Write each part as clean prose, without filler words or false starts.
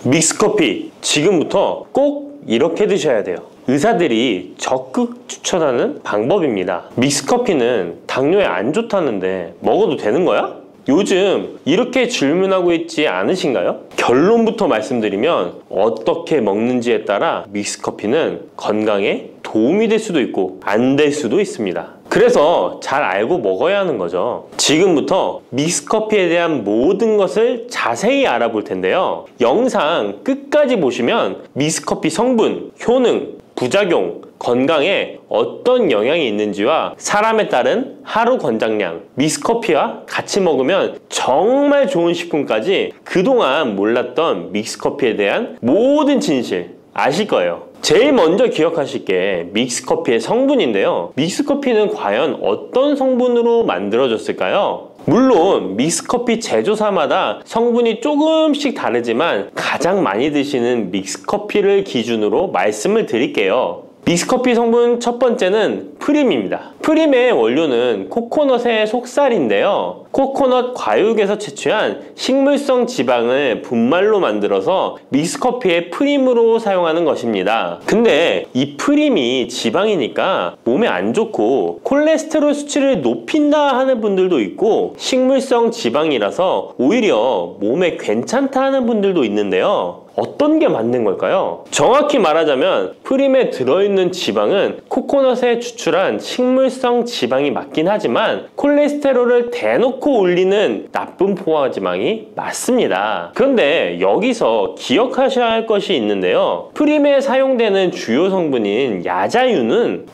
믹스커피 지금부터 꼭 이렇게 드셔야 돼요. 의사들이 적극 추천하는 방법입니다. 믹스커피는 당뇨에 안 좋다는데 먹어도 되는 거야? 요즘 이렇게 질문하고 있지 않으신가요? 결론부터 말씀드리면 어떻게 먹는지에 따라 믹스커피는 건강에 도움이 될 수도 있고 안 될 수도 있습니다. 그래서 잘 알고 먹어야 하는 거죠. 지금부터 믹스커피에 대한 모든 것을 자세히 알아볼 텐데요. 영상 끝까지 보시면 믹스커피 성분, 효능, 부작용, 건강에 어떤 영향이 있는지와 사람에 따른 하루 권장량, 믹스커피와 같이 먹으면 정말 좋은 식품까지 그동안 몰랐던 믹스커피에 대한 모든 진실 아실 거예요. 제일 먼저 기억하실 게 믹스커피의 성분인데요. 믹스커피는 과연 어떤 성분으로 만들어졌을까요? 물론 믹스커피 제조사마다 성분이 조금씩 다르지만 가장 많이 드시는 믹스커피를 기준으로 말씀을 드릴게요. 믹스커피 성분 첫 번째는 프림입니다. 프림의 원료는 코코넛의 속살인데요. 코코넛 과육에서 채취한 식물성 지방을 분말로 만들어서 믹스커피의 프림으로 사용하는 것입니다. 근데 이 프림이 지방이니까 몸에 안 좋고 콜레스테롤 수치를 높인다 하는 분들도 있고, 식물성 지방이라서 오히려 몸에 괜찮다 하는 분들도 있는데요. 어떤 게 맞는 걸까요? 정확히 말하자면 프림에 들어있는 지방은 코코넛에 추출한 식물성 지방이 맞긴 하지만 콜레스테롤을 대놓고 올리는 나쁜 포화지방이 맞습니다. 그런데 여기서 기억하셔야 할 것이 있는데요. 프림에 사용되는 주요 성분인 야자유는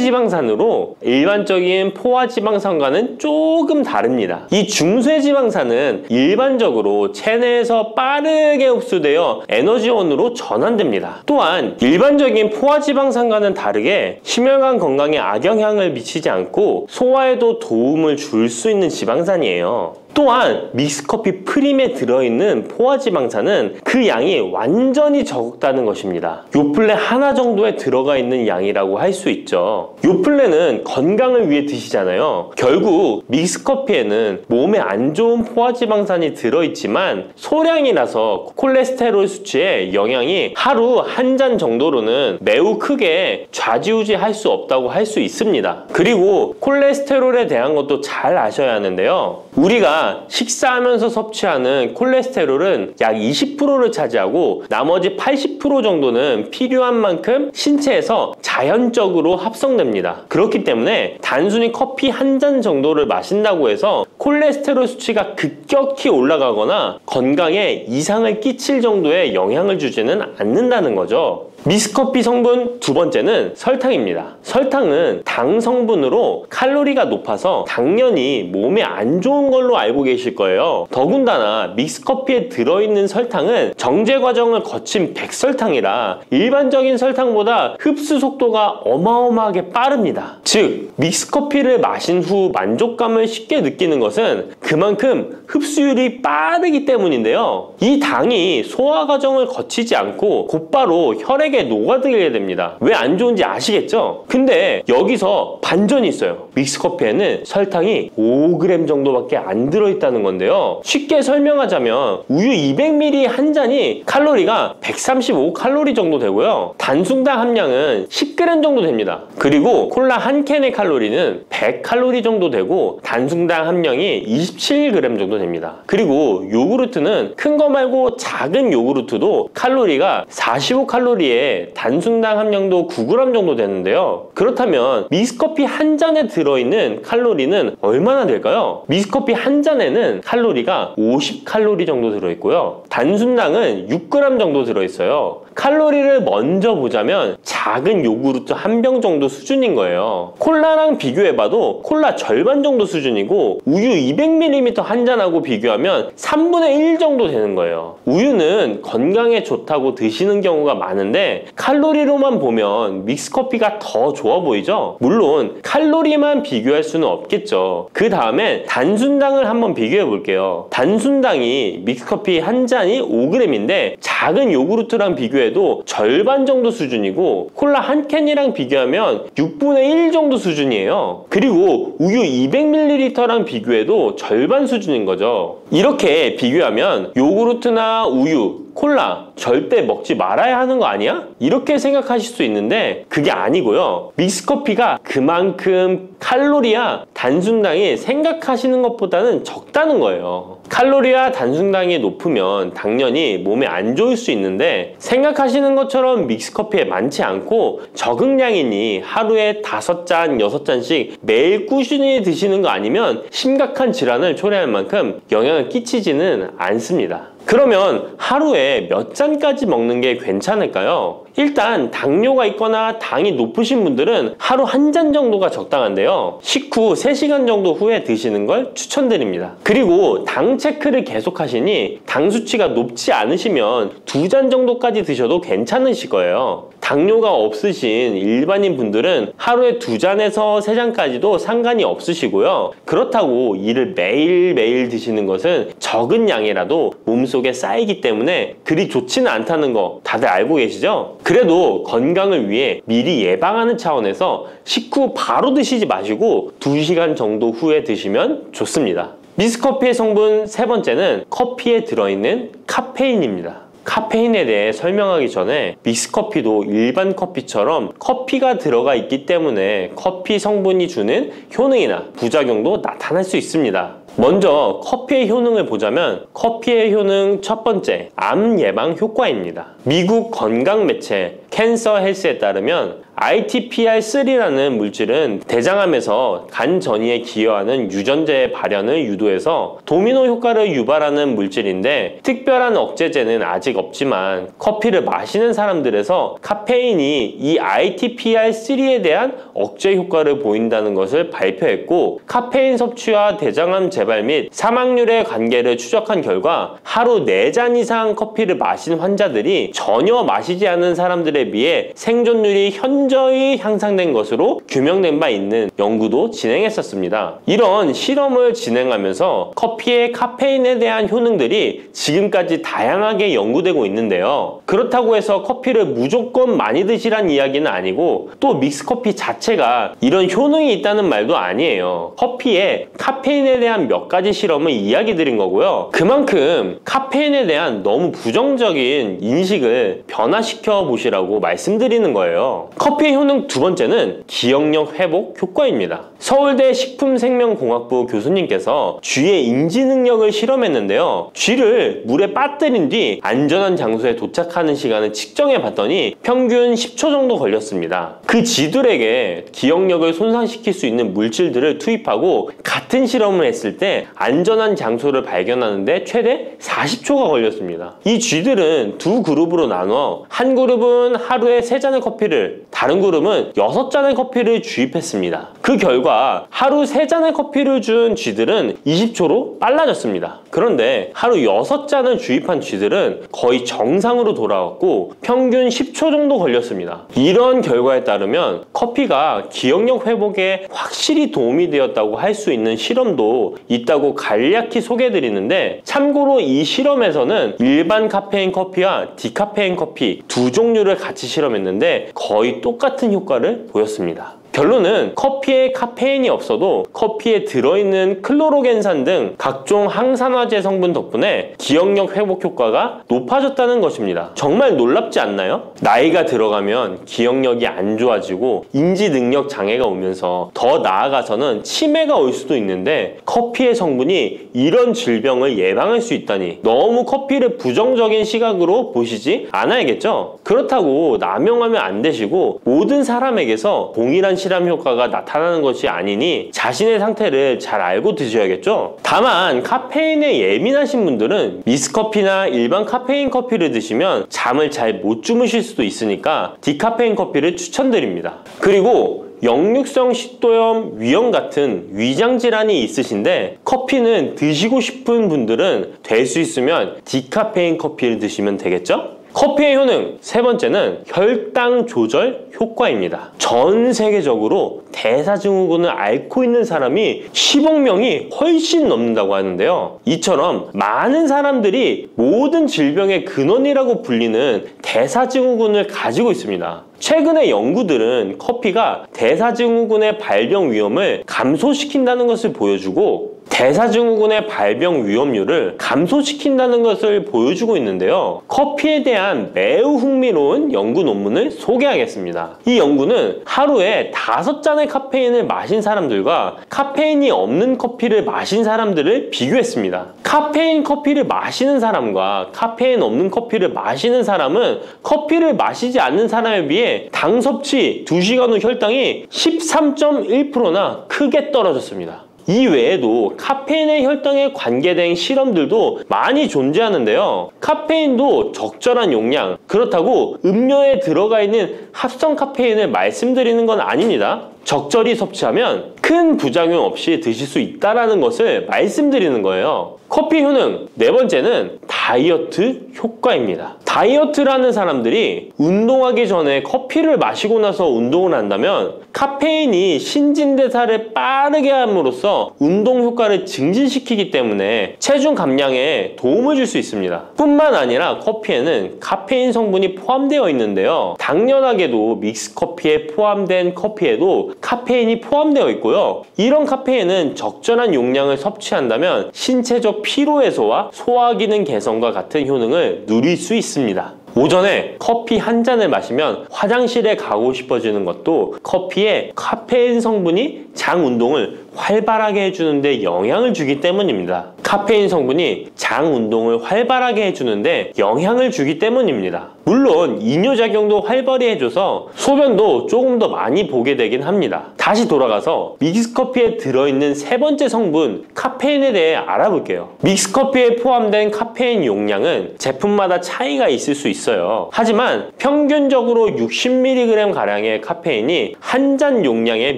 중세지방산으로 일반적인 포화지방산과는 조금 다릅니다. 이 중세지방산은 일반적으로 체내에서 빠르게 흡수되어 에너지원으로 전환됩니다. 또한 일반적인 포화지방산과는 다르게 심혈관 건강에 악영향을 미치지 않고 소화에도 도움을 줄 수 있는 지방산이에요. 또한 믹스커피 프림에 들어있는 포화지방산은 그 양이 완전히 적다는 것입니다. 요플레 하나 정도에 들어가 있는 양이라고 할 수 있죠. 요플레는 건강을 위해 드시잖아요. 결국 믹스커피에는 몸에 안 좋은 포화지방산이 들어있지만 소량이라서 콜레스테롤 수치에 영향이 하루 한 잔 정도로는 매우 크게 좌지우지할 수 없다고 할 수 있습니다. 그리고 콜레스테롤에 대한 것도 잘 아셔야 하는데요. 우리가 식사하면서 섭취하는 콜레스테롤은 약 20%를 차지하고 나머지 80% 정도는 필요한 만큼 신체에서 자연적으로 합성됩니다. 그렇기 때문에 단순히 커피 한 잔 정도를 마신다고 해서 콜레스테롤 수치가 급격히 올라가거나 건강에 이상을 끼칠 정도의 영향을 주지는 않는다는 거죠. 믹스커피 성분 두 번째는 설탕입니다. 설탕은 당 성분으로 칼로리가 높아서 당연히 몸에 안 좋은 걸로 알고 계실 거예요. 더군다나 믹스커피에 들어있는 설탕은 정제 과정을 거친 백설탕이라 일반적인 설탕보다 흡수 속도가 어마어마하게 빠릅니다. 즉 믹스커피를 마신 후 만족감을 쉽게 느끼는 것은 그만큼 흡수율이 빠르기 때문인데요. 이 당이 소화 과정을 거치지 않고 곧바로 혈액에 녹아들게 됩니다. 왜 안 좋은지 아시겠죠? 근데 여기서 반전이 있어요. 믹스커피에는 설탕이 5g 정도밖에 안 들어있다는 건데요. 쉽게 설명하자면 우유 200ml 한 잔이 칼로리가 135칼로리 정도 되고요. 단순당 함량은 10g 정도 됩니다. 그리고 콜라 한 캔의 칼로리는 100칼로리 정도 되고 단순당 함량이 27g 정도 됩니다. 그리고 요구르트는 큰 거 말고 작은 요구르트도 칼로리가 45칼로리에 단순당 함량도 9g 정도 되는데요. 그렇다면 믹스커피 한 잔에 들어있는 칼로리는 얼마나 될까요? 믹스커피 한 잔에는 칼로리가 50칼로리 정도 들어있고요. 단순당은 6g 정도 들어있어요. 칼로리를 먼저 보자면 작은 요구르트 한 병 정도 수준인 거예요. 콜라랑 비교해봐도 콜라 절반 정도 수준이고 우유 200ml 한 잔하고 비교하면 3분의 1 정도 되는 거예요. 우유는 건강에 좋다고 드시는 경우가 많은데 칼로리로만 보면 믹스커피가 더 좋아 보이죠? 물론 칼로리만 비교할 수는 없겠죠. 그 다음에 단순당을 한번 비교해 볼게요. 단순당이 믹스커피 한 잔이 5g인데 작은 요구르트랑 비교해도 절반 정도 수준이고 콜라 한 캔이랑 비교하면 6분의 1 정도 수준이에요. 그리고 우유 200ml랑 비교해도 절반 수준인 거죠. 이렇게 비교하면 요구르트나 우유 콜라 절대 먹지 말아야 하는 거 아니야? 이렇게 생각하실 수 있는데 그게 아니고요. 믹스커피가 그만큼 칼로리와 단순당이 생각하시는 것보다는 적다는 거예요. 칼로리와 단순당이 높으면 당연히 몸에 안 좋을 수 있는데 생각하시는 것처럼 믹스커피에 많지 않고 적응량이니 하루에 5잔, 6잔씩 매일 꾸준히 드시는 거 아니면 심각한 질환을 초래할 만큼 영향을 끼치지는 않습니다. 그러면 하루에 몇 잔까지 먹는 게 괜찮을까요? 일단 당뇨가 있거나 당이 높으신 분들은 하루 1잔 정도가 적당한데요. 식후 3시간 정도 후에 드시는 걸 추천드립니다. 그리고 당 체크를 계속 하시니 당 수치가 높지 않으시면 2잔 정도까지 드셔도 괜찮으실 거예요. 당뇨가 없으신 일반인 분들은 하루에 2잔에서 3잔까지도 상관이 없으시고요. 그렇다고 이를 매일매일 드시는 것은 적은 양이라도 몸속에 쌓이기 때문에 그리 좋지는 않다는 거 다들 알고 계시죠? 그래도 건강을 위해 미리 예방하는 차원에서 식후 바로 드시지 마시고 2시간 정도 후에 드시면 좋습니다. 믹스커피의 성분 3번째는 커피에 들어있는 카페인입니다. 카페인에 대해 설명하기 전에 믹스커피도 일반 커피처럼 커피가 들어가 있기 때문에 커피 성분이 주는 효능이나 부작용도 나타날 수 있습니다. 먼저 커피의 효능을 보자면 커피의 효능 첫 번째, 암 예방 효과입니다. 미국 건강 매체 캔서 헬스에 따르면 ITPR3라는 물질은 대장암에서 간 전이에 기여하는 유전자의 발현을 유도해서 도미노 효과를 유발하는 물질인데 특별한 억제제는 아직 없지만 커피를 마시는 사람들에서 카페인이 이 ITPR3에 대한 억제 효과를 보인다는 것을 발표했고 카페인 섭취와 대장암 재발 및 사망률의 관계를 추적한 결과 하루 4잔 이상 커피를 마신 환자들이 전혀 마시지 않은 사람들에 비해 생존율이 현저히 향상된 것으로 규명된 바 있는 연구도 진행했었습니다. 이런 실험을 진행하면서 커피의 카페인에 대한 효능들이 지금까지 다양하게 연구되고 있는데요. 그렇다고 해서 커피를 무조건 많이 드시란 이야기는 아니고 또 믹스커피 자체가 이런 효능이 있다는 말도 아니에요. 커피에 카페인에 대한 몇 가지 실험을 이야기 드린 거고요. 그만큼 카페인에 대한 너무 부정적인 인식을 변화시켜 보시라고 말씀드리는 거예요. 커피의 효능 두 번째는 기억력 회복 효과입니다. 서울대 식품생명공학부 교수님께서 쥐의 인지 능력을 실험했는데요. 쥐를 물에 빠뜨린 뒤 안전한 장소에 도착하는 시간을 측정해 봤더니 평균 10초 정도 걸렸습니다. 그 쥐들에게 기억력을 손상시킬 수 있는 물질들을 투입하고 같은 실험을 했을 때 안전한 장소를 발견하는데 최대 40초가 걸렸습니다. 이 쥐들은 두 그룹으로 나눠 한 그룹은 하루에 3잔의 커피를, 다른 그룹은 6잔의 커피를 주입했습니다. 그 결과 하루 3잔의 커피를 준 쥐들은 20초로 빨라졌습니다. 그런데 하루 6잔을 주입한 쥐들은 거의 정상으로 돌아왔고 평균 10초 정도 걸렸습니다. 이런 결과에 따르면 커피가 기억력 회복에 확실히 도움이 되었다고 할 수 있는 실험도 있다고 간략히 소개해드리는데 참고로 이 실험에서는 일반 카페인 커피와 디카페인 커피 두 종류를 같이 실험했는데 거의 똑같은 효과를 보였습니다. 결론은 커피에 카페인이 없어도 커피에 들어있는 클로로겐산 등 각종 항산화제 성분 덕분에 기억력 회복 효과가 높아졌다는 것입니다. 정말 놀랍지 않나요? 나이가 들어가면 기억력이 안 좋아지고 인지 능력 장애가 오면서 더 나아가서는 치매가 올 수도 있는데 커피의 성분이 이런 질병을 예방할 수 있다니 너무 커피를 부정적인 시각으로 보시지 않아야겠죠? 그렇다고 남용하면 안 되시고 모든 사람에게서 동일한 실험 효과가 나타나는 것이 아니니 자신의 상태를 잘 알고 드셔야겠죠? 다만 카페인에 예민하신 분들은 믹스커피나 일반 카페인 커피를 드시면 잠을 잘 못 주무실 수도 있으니까 디카페인 커피를 추천드립니다. 그리고 역류성 식도염, 위염 같은 위장 질환이 있으신데 커피는 드시고 싶은 분들은 될 수 있으면 디카페인 커피를 드시면 되겠죠? 커피의 효능 세 번째는 혈당 조절 효과입니다. 전 세계적으로 대사증후군을 앓고 있는 사람이 10억 명이 훨씬 넘는다고 하는데요. 이처럼 많은 사람들이 모든 질병의 근원이라고 불리는 대사증후군을 가지고 있습니다. 최근의 연구들은 커피가 대사증후군의 발병 위험을 감소시킨다는 것을 보여주고 대사증후군의 발병 위험률을 감소시킨다는 것을 보여주고 있는데요. 커피에 대한 매우 흥미로운 연구 논문을 소개하겠습니다. 이 연구는 하루에 5잔의 카페인을 마신 사람들과 카페인이 없는 커피를 마신 사람들을 비교했습니다. 카페인 커피를 마시는 사람과 카페인 없는 커피를 마시는 사람은 커피를 마시지 않는 사람에 비해 당 섭취 2시간 후 혈당이 13.1%나 크게 떨어졌습니다. 이 외에도 카페인의 혈당에 관계된 실험들도 많이 존재하는데요. 카페인도 적절한 용량, 그렇다고 음료에 들어가 있는 합성 카페인을 말씀드리는 건 아닙니다. 적절히 섭취하면 큰 부작용 없이 드실 수 있다는 것을 말씀드리는 거예요. 커피 효능, 네 번째는 다이어트 효과입니다. 다이어트라는 사람들이 운동하기 전에 커피를 마시고 나서 운동을 한다면 카페인이 신진대사를 빠르게 함으로써 운동 효과를 증진시키기 때문에 체중 감량에 도움을 줄 수 있습니다. 뿐만 아니라 커피에는 카페인 성분이 포함되어 있는데요. 당연하게도 믹스커피에 포함된 커피에도 카페인이 포함되어 있고요. 이런 카페인은 적절한 용량을 섭취한다면 신체적 피로 해소와 소화기능 개선과 같은 효능을 누릴 수 있습니다. 오전에 커피 한 잔을 마시면 화장실에 가고 싶어지는 것도 커피에 카페인 성분이 장 운동을 활발하게 해주는데 영향을 주기 때문입니다. 카페인 성분이 장 운동을 활발하게 해주는데 영향을 주기 때문입니다. 물론 이뇨작용도 활발히 해줘서 소변도 조금 더 많이 보게 되긴 합니다. 다시 돌아가서 믹스커피에 들어있는 세 번째 성분 카페인에 대해 알아볼게요. 믹스커피에 포함된 카페인 용량은 제품마다 차이가 있을 수 있어요. 하지만 평균적으로 60mg 가량의 카페인이 한 잔 용량의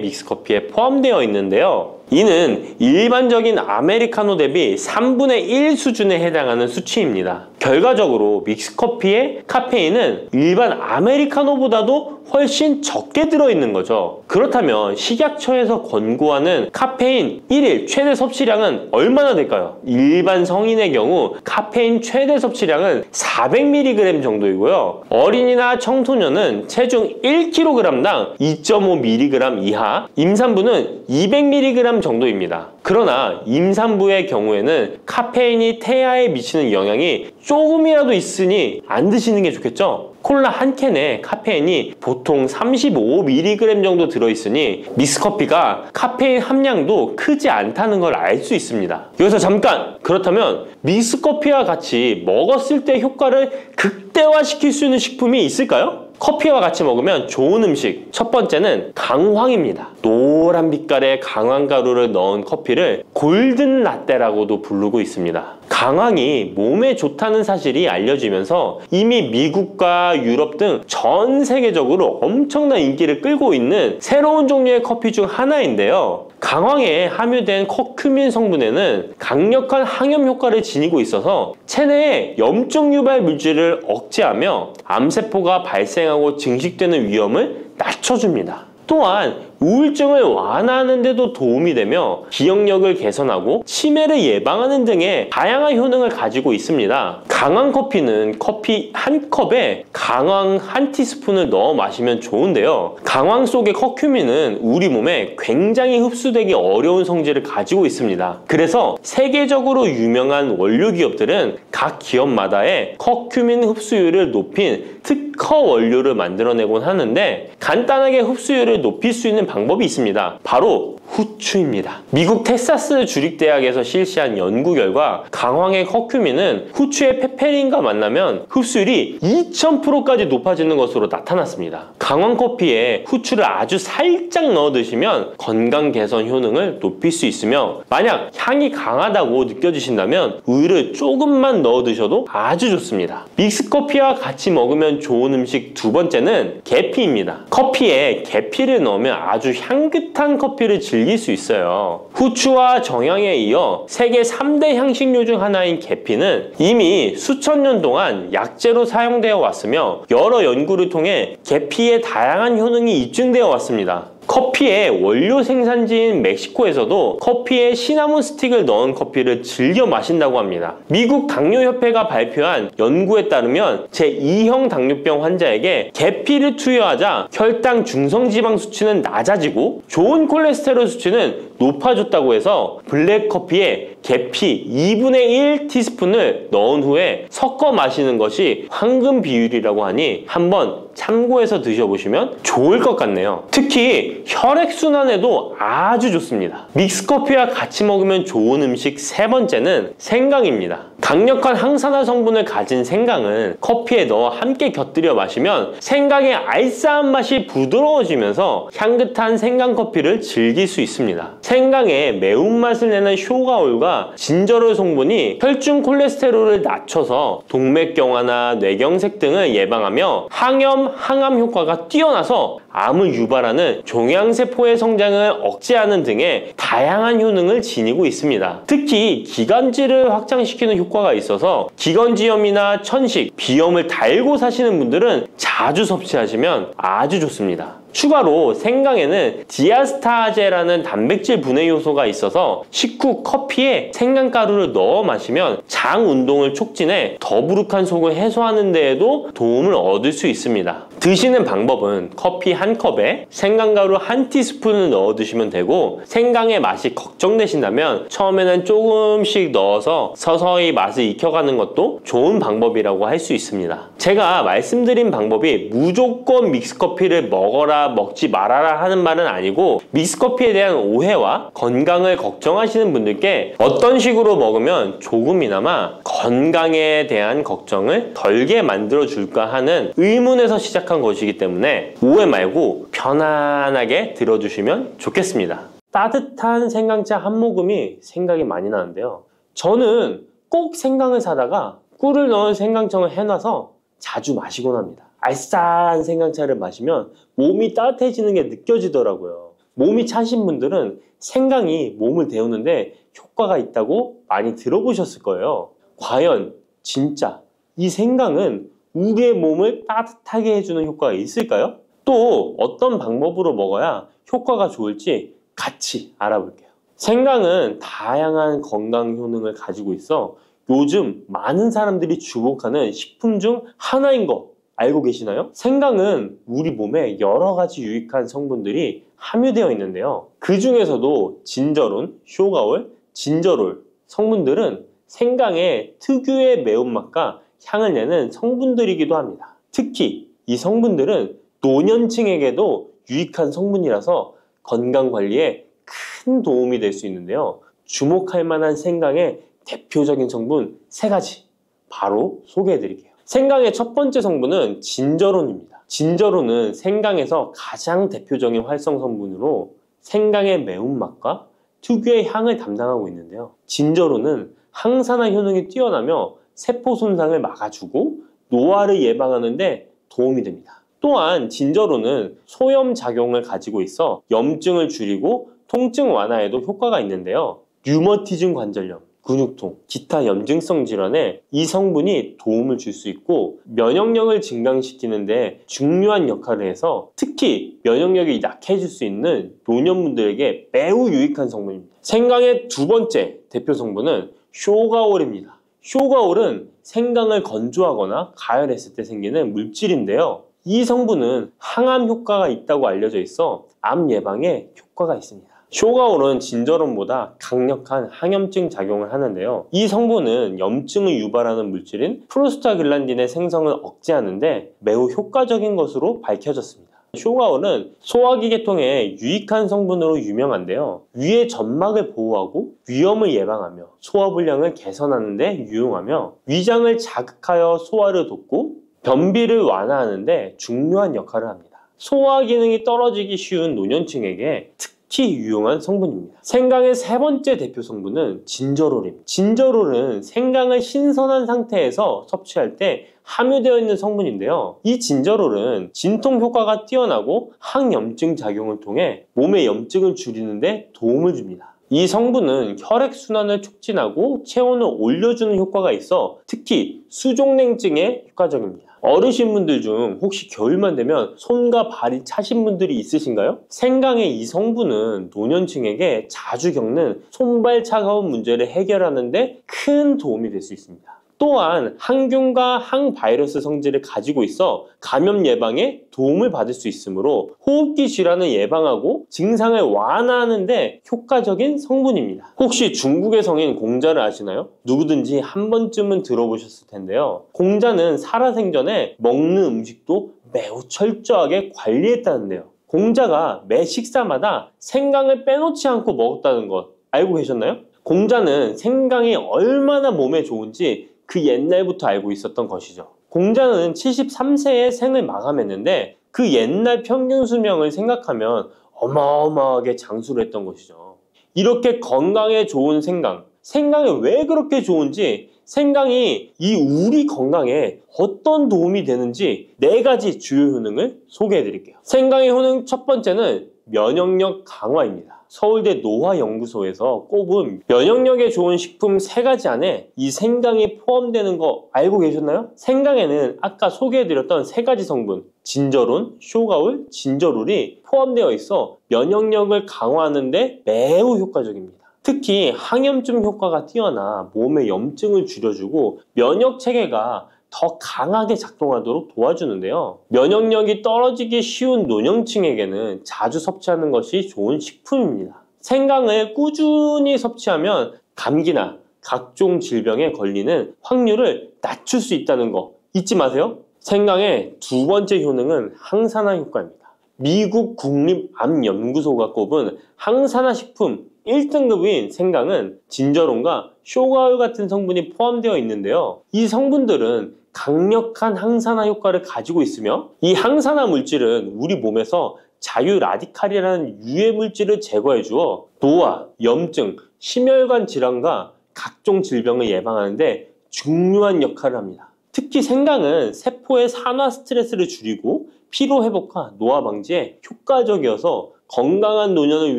믹스커피에 포함되어 있는데요. 이는 일반적인 아메리카노 대비 3분의 1 수준에 해당하는 수치입니다. 결과적으로 믹스커피의 카페인은 일반 아메리카노보다도 훨씬 적게 들어있는 거죠. 그렇다면 식약처에서 권고하는 카페인 1일 최대 섭취량은 얼마나 될까요? 일반 성인의 경우 카페인 최대 섭취량은 400mg 정도이고요. 어린이나 청소년은 체중 1kg당 2.5mg 이하, 임산부는 200mg 정도입니다. 그러나 임산부의 경우에는 카페인이 태아에 미치는 영향이 조금이라도 있으니 안 드시는 게 좋겠죠? 콜라 한 캔에 카페인이 보통 35mg 정도 들어있으니 믹스커피가 카페인 함량도 크지 않다는 걸 알 수 있습니다. 여기서 잠깐! 그렇다면 믹스커피와 같이 먹었을 때 효과를 극대화시킬 수 있는 식품이 있을까요? 커피와 같이 먹으면 좋은 음식, 첫 번째는 강황입니다. 노란 빛깔의 강황가루를 넣은 커피를 골든 라떼라고도 부르고 있습니다. 강황이 몸에 좋다는 사실이 알려지면서 이미 미국과 유럽 등 전 세계적으로 엄청난 인기를 끌고 있는 새로운 종류의 커피 중 하나인데요. 강황에 함유된 커큐민 성분에는 강력한 항염 효과를 지니고 있어서 체내의 염증 유발 물질을 억제하며 암세포가 발생하고 증식되는 위험을 낮춰줍니다. 또한 우울증을 완화하는 데도 도움이 되며 기억력을 개선하고 치매를 예방하는 등의 다양한 효능을 가지고 있습니다. 강황 커피는 커피 한 컵에 강황 한 티스푼을 넣어 마시면 좋은데요. 강황 속의 커큐민은 우리 몸에 굉장히 흡수되기 어려운 성질을 가지고 있습니다. 그래서 세계적으로 유명한 원료 기업들은 각 기업마다의 커큐민 흡수율을 높인 특허 원료를 만들어내곤 하는데 간단하게 흡수율을 높일 수 있는 방법이 있습니다. 바로 후추입니다. 미국 텍사스 주립대학에서 실시한 연구 결과 강황의 커큐민은 후추의 페페린과 만나면 흡수율이 2000%까지 높아지는 것으로 나타났습니다. 강황 커피에 후추를 아주 살짝 넣어 드시면 건강 개선 효능을 높일 수 있으며 만약 향이 강하다고 느껴지신다면 우유를 조금만 넣어 드셔도 아주 좋습니다. 믹스커피와 같이 먹으면 좋은 음식 두 번째는 계피입니다. 커피에 계피를 넣으면 아주 향긋한 커피를 즐길 수 있어요. 후추와 정향에 이어 세계 3대 향신료 중 하나인 계피는 이미 수천 년 동안 약재로 사용되어 왔으며 여러 연구를 통해 계피의 다양한 효능이 입증되어 왔습니다. 커피의 원료 생산지인 멕시코에서도 커피에 시나몬 스틱을 넣은 커피를 즐겨 마신다고 합니다. 미국 당뇨협회가 발표한 연구에 따르면 제2형 당뇨병 환자에게 계피를 투여하자 혈당 중성지방 수치는 낮아지고 좋은 콜레스테롤 수치는 높아졌다고 해서 블랙커피에 계피 2분의 1 티스푼을 넣은 후에 섞어 마시는 것이 황금 비율이라고 하니 한번 참고해서 드셔보시면 좋을 것 같네요. 특히 혈액순환에도 아주 좋습니다. 믹스커피와 같이 먹으면 좋은 음식 세 번째는 생강입니다. 강력한 항산화 성분을 가진 생강은 커피에 넣어 함께 곁들여 마시면 생강의 알싸한 맛이 부드러워지면서 향긋한 생강커피를 즐길 수 있습니다. 생강의 매운맛을 내는 쇼가올과 진저롤 성분이 혈중 콜레스테롤을 낮춰서 동맥경화나 뇌경색 등을 예방하며 항염, 항암 효과가 뛰어나서 암을 유발하는 종양세포의 성장을 억제하는 등의 다양한 효능을 지니고 있습니다. 특히 기관지를 확장시키는 효과가 있어서 기관지염이나 천식, 비염을 달고 사시는 분들은 자주 섭취하시면 아주 좋습니다. 추가로 생강에는 디아스타제라는 단백질 분해 요소가 있어서 식후 커피에 생강가루를 넣어 마시면 장 운동을 촉진해 더부룩한 속을 해소하는 데에도 도움을 얻을 수 있습니다. 드시는 방법은 커피 한 컵에 생강가루 한 티스푼을 넣어 드시면 되고, 생강의 맛이 걱정되신다면 처음에는 조금씩 넣어서 서서히 맛을 익혀가는 것도 좋은 방법이라고 할 수 있습니다. 제가 말씀드린 방법이 무조건 믹스커피를 먹어라 먹지 말아라 하는 말은 아니고, 믹스커피에 대한 오해와 건강을 걱정하시는 분들께 어떤 식으로 먹으면 조금이나마 건강에 대한 걱정을 덜게 만들어 줄까 하는 의문에서 시작한 것이기 때문에 오해 말고 편안하게 들어주시면 좋겠습니다. 따뜻한 생강차 한 모금이 생각이 많이 나는데요, 저는 꼭 생강을 사다가 꿀을 넣은 생강청을 해놔서 자주 마시곤 합니다. 알싸한 생강차를 마시면 몸이 따뜻해지는 게 느껴지더라고요. 몸이 차신 분들은 생강이 몸을 데우는데 효과가 있다고 많이 들어보셨을 거예요. 과연 진짜 이 생강은 우리의 몸을 따뜻하게 해주는 효과가 있을까요? 또 어떤 방법으로 먹어야 효과가 좋을지 같이 알아볼게요. 생강은 다양한 건강 효능을 가지고 있어 요즘 많은 사람들이 주목하는 식품 중 하나인 거 알고 계시나요? 생강은 우리 몸에 여러 가지 유익한 성분들이 함유되어 있는데요, 그 중에서도 진저론, 쇼가올, 진저롤 성분들은 생강의 특유의 매운맛과 향을 내는 성분들이기도 합니다. 특히 이 성분들은 노년층에게도 유익한 성분이라서 건강관리에 큰 도움이 될 수 있는데요, 주목할 만한 생강의 대표적인 성분 3가지 바로 소개해 드릴게요. 생강의 첫 번째 성분은 진저론입니다. 진저론은 생강에서 가장 대표적인 활성 성분으로 생강의 매운맛과 특유의 향을 담당하고 있는데요, 진저론은 항산화 효능이 뛰어나며 세포 손상을 막아주고 노화를 예방하는 데 도움이 됩니다. 또한 진저론은 소염 작용을 가지고 있어 염증을 줄이고 통증 완화에도 효과가 있는데요, 류머티즘 관절염, 근육통, 기타 염증성 질환에 이 성분이 도움을 줄 수 있고 면역력을 증강시키는 데 중요한 역할을 해서 특히 면역력이 약해질 수 있는 노년분들에게 매우 유익한 성분입니다. 생강의 두 번째 대표 성분은 쇼가올입니다. 쇼가올은 생강을 건조하거나 가열했을 때 생기는 물질인데요, 이 성분은 항암 효과가 있다고 알려져 있어 암 예방에 효과가 있습니다. 쇼가올은 진저론보다 강력한 항염증 작용을 하는데요, 이 성분은 염증을 유발하는 물질인 프로스타글란딘의 생성을 억제하는데 매우 효과적인 것으로 밝혀졌습니다. 쇼가올은 소화기 계통에 유익한 성분으로 유명한데요, 위의 점막을 보호하고 위염을 예방하며 소화불량을 개선하는 데 유용하며 위장을 자극하여 소화를 돕고 변비를 완화하는 데 중요한 역할을 합니다. 소화 기능이 떨어지기 쉬운 노년층에게 특히 유용한 성분입니다. 생강의 세 번째 대표 성분은 진저롤입니다. 진저롤은 생강을 신선한 상태에서 섭취할 때 함유되어 있는 성분인데요, 이 진저롤은 진통 효과가 뛰어나고 항염증 작용을 통해 몸의 염증을 줄이는 데 도움을 줍니다. 이 성분은 혈액순환을 촉진하고 체온을 올려주는 효과가 있어 특히 수족냉증에 효과적입니다. 어르신분들 중 혹시 겨울만 되면 손과 발이 차신 분들이 있으신가요? 생강의 이 성분은 노년층에게 자주 겪는 손발 차가운 문제를 해결하는 데 큰 도움이 될 수 있습니다. 또한 항균과 항바이러스 성질을 가지고 있어 감염 예방에 도움을 받을 수 있으므로 호흡기 질환을 예방하고 증상을 완화하는 데 효과적인 성분입니다. 혹시 중국의 성인 공자를 아시나요? 누구든지 한 번쯤은 들어보셨을 텐데요. 공자는 살아생전에 먹는 음식도 매우 철저하게 관리했다는데요. 공자가 매 식사마다 생강을 빼놓지 않고 먹었다는 것 알고 계셨나요? 공자는 생강이 얼마나 몸에 좋은지 그 옛날부터 알고 있었던 것이죠. 공자는 73세에 생을 마감했는데 그 옛날 평균 수명을 생각하면 어마어마하게 장수를 했던 것이죠. 이렇게 건강에 좋은 생강이 왜 그렇게 좋은지, 생강이 이 우리 건강에 어떤 도움이 되는지 4가지 주요 효능을 소개해 드릴게요. 생강의 효능 첫 번째는 면역력 강화입니다. 서울대 노화연구소에서 꼽은 면역력에 좋은 식품 3가지 안에 이 생강이 포함되는 거 알고 계셨나요? 생강에는 아까 소개해드렸던 3가지 성분 진저론, 쇼가울, 진저룰이 포함되어 있어 면역력을 강화하는 데 매우 효과적입니다. 특히 항염증 효과가 뛰어나 몸의 염증을 줄여주고 면역 체계가 더 강하게 작동하도록 도와주는데요. 면역력이 떨어지기 쉬운 노년층에게는 자주 섭취하는 것이 좋은 식품입니다. 생강을 꾸준히 섭취하면 감기나 각종 질병에 걸리는 확률을 낮출 수 있다는 거 잊지 마세요. 생강의 2번째 효능은 항산화 효과입니다. 미국 국립암연구소가 꼽은 항산화 식품 1등급인 생강은 진저론과 쇼가울 같은 성분이 포함되어 있는데요. 이 성분들은 강력한 항산화 효과를 가지고 있으며 이 항산화 물질은 우리 몸에서 자유 라디칼이라는 유해 물질을 제거해 주어 노화, 염증, 심혈관 질환과 각종 질병을 예방하는 데 중요한 역할을 합니다. 특히 생강은 세포의 산화 스트레스를 줄이고 피로 회복과 노화 방지에 효과적이어서 건강한 노년을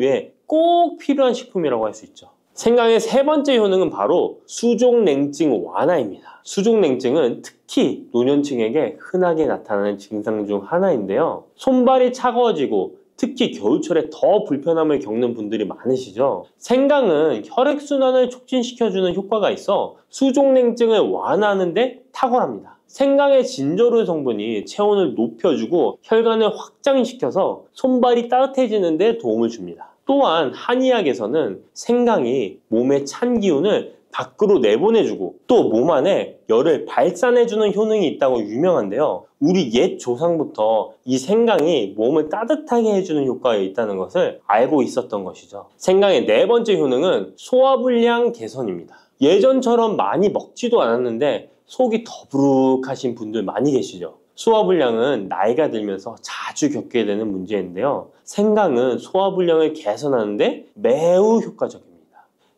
위해 꼭 필요한 식품이라고 할 수 있죠. 생강의 3번째 효능은 바로 수족냉증 완화입니다. 수족냉증은 특히 노년층에게 흔하게 나타나는 증상 중 하나인데요. 손발이 차가워지고 특히 겨울철에 더 불편함을 겪는 분들이 많으시죠. 생강은 혈액순환을 촉진시켜주는 효과가 있어 수족냉증을 완화하는 데 탁월합니다. 생강의 진저롤 성분이 체온을 높여주고 혈관을 확장시켜서 손발이 따뜻해지는 데 도움을 줍니다. 또한 한의학에서는 생강이 몸의 찬 기운을 밖으로 내보내주고 또 몸 안에 열을 발산해주는 효능이 있다고 유명한데요. 우리 옛 조상부터 이 생강이 몸을 따뜻하게 해주는 효과가 있다는 것을 알고 있었던 것이죠. 생강의 4번째 효능은 소화불량 개선입니다. 예전처럼 많이 먹지도 않았는데 속이 더부룩하신 분들 많이 계시죠. 소화불량은 나이가 들면서 자주 겪게 되는 문제인데요. 생강은 소화불량을 개선하는데 매우 효과적입니다.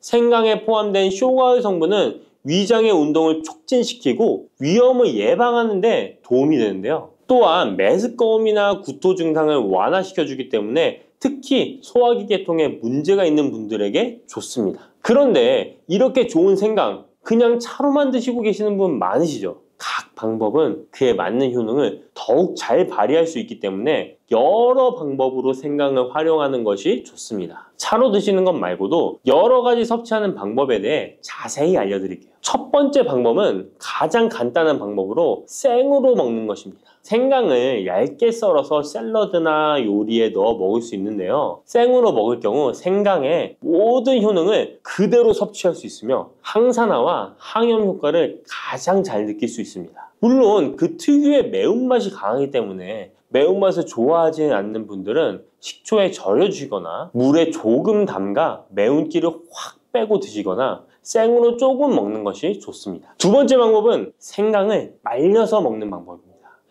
생강에 포함된 쇼가울 성분은 위장의 운동을 촉진시키고 위염을 예방하는 데 도움이 되는데요. 또한 메스꺼움이나 구토 증상을 완화시켜주기 때문에 특히 소화기 계통에 문제가 있는 분들에게 좋습니다. 그런데 이렇게 좋은 생강 그냥 차로만 드시고 계시는 분 많으시죠? 각 방법은 그에 맞는 효능을 더욱 잘 발휘할 수 있기 때문에 여러 방법으로 생강을 활용하는 것이 좋습니다. 차로 드시는 것 말고도 여러 가지 섭취하는 방법에 대해 자세히 알려드릴게요. 첫 번째 방법은 가장 간단한 방법으로 생으로 먹는 것입니다. 생강을 얇게 썰어서 샐러드나 요리에 넣어 먹을 수 있는데요. 생으로 먹을 경우 생강의 모든 효능을 그대로 섭취할 수 있으며 항산화와 항염 효과를 가장 잘 느낄 수 있습니다. 물론 그 특유의 매운맛이 강하기 때문에 매운맛을 좋아하지 않는 분들은 식초에 절여주시거나 물에 조금 담가 매운기를 확 빼고 드시거나 생으로 조금 먹는 것이 좋습니다. 2번째 방법은 생강을 말려서 먹는 방법입니다.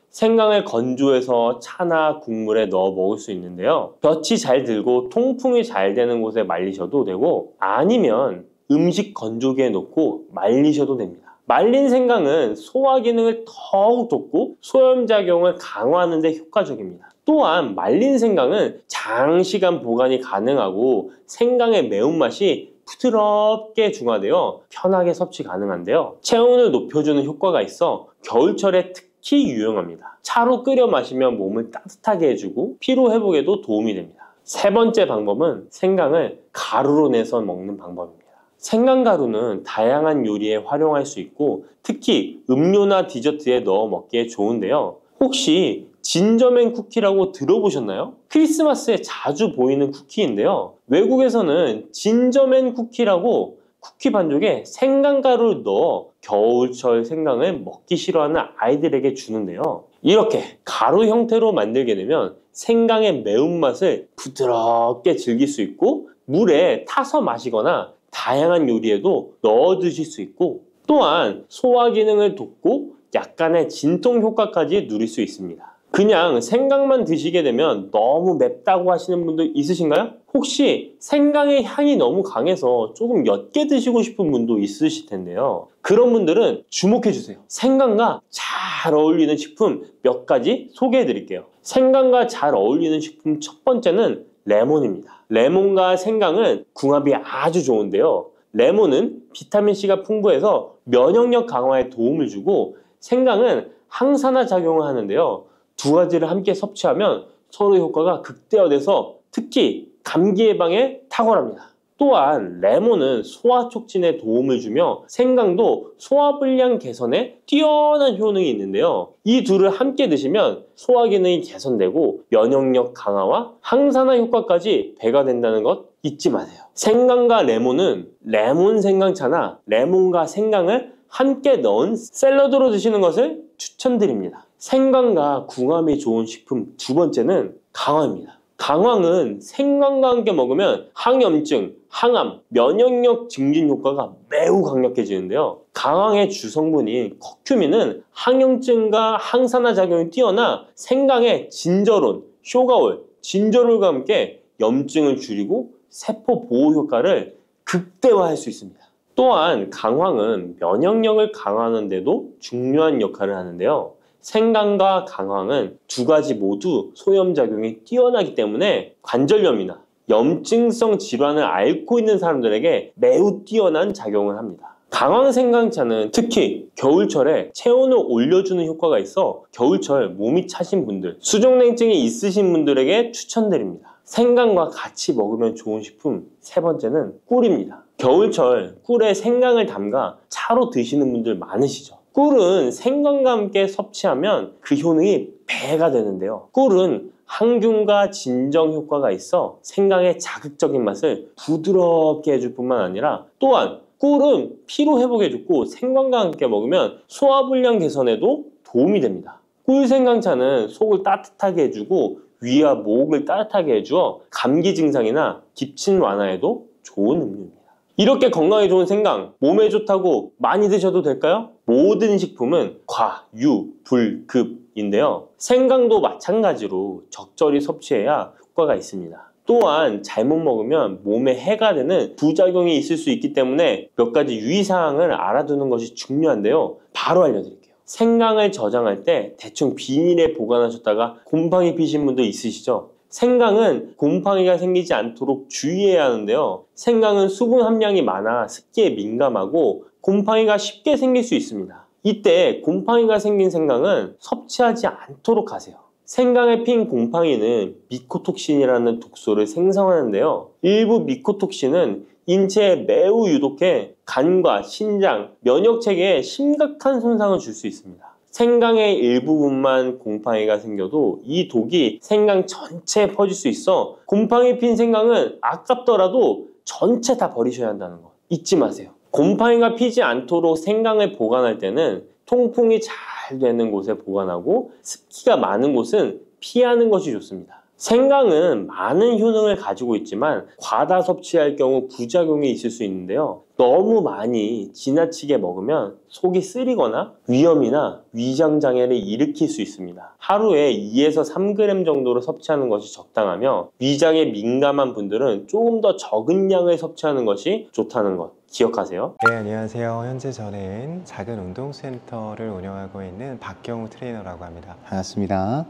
생강을 건조해서 차나 국물에 넣어 먹을 수 있는데요. 볕이 잘 들고 통풍이 잘 되는 곳에 말리셔도 되고 아니면 음식 건조기에 넣고 말리셔도 됩니다. 말린 생강은 소화 기능을 더욱 돋고 소염작용을 강화하는 데 효과적입니다. 또한 말린 생강은 장시간 보관이 가능하고 생강의 매운맛이 부드럽게 중화되어 편하게 섭취 가능한데요. 체온을 높여주는 효과가 있어 겨울철에 특히 유용합니다. 차로 끓여 마시면 몸을 따뜻하게 해주고 피로 회복에도 도움이 됩니다. 3번째 방법은 생강을 가루로 내서 먹는 방법입니다. 생강가루는 다양한 요리에 활용할 수 있고 특히 음료나 디저트에 넣어 먹기에 좋은데요. 혹시 진저맨 쿠키라고 들어보셨나요? 크리스마스에 자주 보이는 쿠키인데요. 외국에서는 진저맨 쿠키라고 쿠키 반죽에 생강가루를 넣어 겨울철 생강을 먹기 싫어하는 아이들에게 주는데요. 이렇게 가루 형태로 만들게 되면 생강의 매운맛을 부드럽게 즐길 수 있고 물에 타서 마시거나 다양한 요리에도 넣어 드실 수 있고 또한 소화 기능을 돕고 약간의 진통 효과까지 누릴 수 있습니다. 그냥 생강만 드시게 되면 너무 맵다고 하시는 분들 있으신가요? 혹시 생강의 향이 너무 강해서 조금 옅게 드시고 싶은 분도 있으실 텐데요. 그런 분들은 주목해 주세요. 생강과 잘 어울리는 식품 몇 가지 소개해 드릴게요. 생강과 잘 어울리는 식품 첫 번째는 레몬입니다. 레몬과 생강은 궁합이 아주 좋은데요. 레몬은 비타민C가 풍부해서 면역력 강화에 도움을 주고 생강은 항산화 작용을 하는데요. 두 가지를 함께 섭취하면 서로 효과가 극대화돼서 특히 감기 예방에 탁월합니다. 또한 레몬은 소화 촉진에 도움을 주며 생강도 소화불량 개선에 뛰어난 효능이 있는데요. 이 둘을 함께 드시면 소화 기능이 개선되고 면역력 강화와 항산화 효과까지 배가 된다는 것 잊지 마세요. 생강과 레몬은 레몬 생강차나 레몬과 생강을 함께 넣은 샐러드로 드시는 것을 추천드립니다. 생강과 궁합이 좋은 식품 두 번째는 강황입니다. 강황은 생강과 함께 먹으면 항염증, 항암, 면역력 증진 효과가 매우 강력해지는데요. 강황의 주성분인 커큐민은 항염증과 항산화 작용이 뛰어나 생강의 진저론, 쇼가올, 진저롤과 함께 염증을 줄이고 세포 보호 효과를 극대화할 수 있습니다. 또한 강황은 면역력을 강화하는 데도 중요한 역할을 하는데요. 생강과 강황은 두 가지 모두 소염작용이 뛰어나기 때문에 관절염이나 염증성 질환을 앓고 있는 사람들에게 매우 뛰어난 작용을 합니다. 강황 생강차는 특히 겨울철에 체온을 올려주는 효과가 있어 겨울철 몸이 차신 분들, 수족냉증이 있으신 분들에게 추천드립니다. 생강과 같이 먹으면 좋은 식품 세 번째는 꿀입니다. 겨울철 꿀에 생강을 담가 차로 드시는 분들 많으시죠? 꿀은 생강과 함께 섭취하면 그 효능이 배가 되는데요. 꿀은 항균과 진정 효과가 있어 생강의 자극적인 맛을 부드럽게 해줄 뿐만 아니라 또한 꿀은 피로 회복에 좋고 생강과 함께 먹으면 소화불량 개선에도 도움이 됩니다. 꿀 생강차는 속을 따뜻하게 해주고 위와 목을 따뜻하게 해주어 감기 증상이나 기침 완화에도 좋은 음료입니다. 이렇게 건강에 좋은 생강, 몸에 좋다고 많이 드셔도 될까요? 모든 식품은 과, 유, 불, 급인데요. 생강도 마찬가지로 적절히 섭취해야 효과가 있습니다. 또한 잘못 먹으면 몸에 해가 되는 부작용이 있을 수 있기 때문에 몇 가지 유의사항을 알아두는 것이 중요한데요. 바로 알려드릴게요. 생강을 저장할 때 대충 비닐에 보관하셨다가 곰팡이 피신 분도 있으시죠? 생강은 곰팡이가 생기지 않도록 주의해야 하는데요. 생강은 수분 함량이 많아 습기에 민감하고 곰팡이가 쉽게 생길 수 있습니다. 이때 곰팡이가 생긴 생강은 섭취하지 않도록 하세요. 생강에 핀 곰팡이는 미코톡신이라는 독소를 생성하는데요. 일부 미코톡신은 인체에 매우 유독해 간과 신장, 면역체계에 심각한 손상을 줄 수 있습니다. 생강의 일부분만 곰팡이가 생겨도 이 독이 생강 전체에 퍼질 수 있어 곰팡이 핀 생강은 아깝더라도 전체 다 버리셔야 한다는 거 잊지 마세요. 곰팡이가 피지 않도록 생강을 보관할 때는 통풍이 잘 되는 곳에 보관하고 습기가 많은 곳은 피하는 것이 좋습니다. 생강은 많은 효능을 가지고 있지만 과다 섭취할 경우 부작용이 있을 수 있는데요. 너무 많이 지나치게 먹으면 속이 쓰리거나 위염이나 위장장애를 일으킬 수 있습니다. 하루에 2에서 3g 정도로 섭취하는 것이 적당하며 위장에 민감한 분들은 조금 더 적은 양을 섭취하는 것이 좋다는 것 기억하세요. 네, 안녕하세요. 현재 저는 작은 운동센터를 운영하고 있는 박경우 트레이너라고 합니다. 반갑습니다.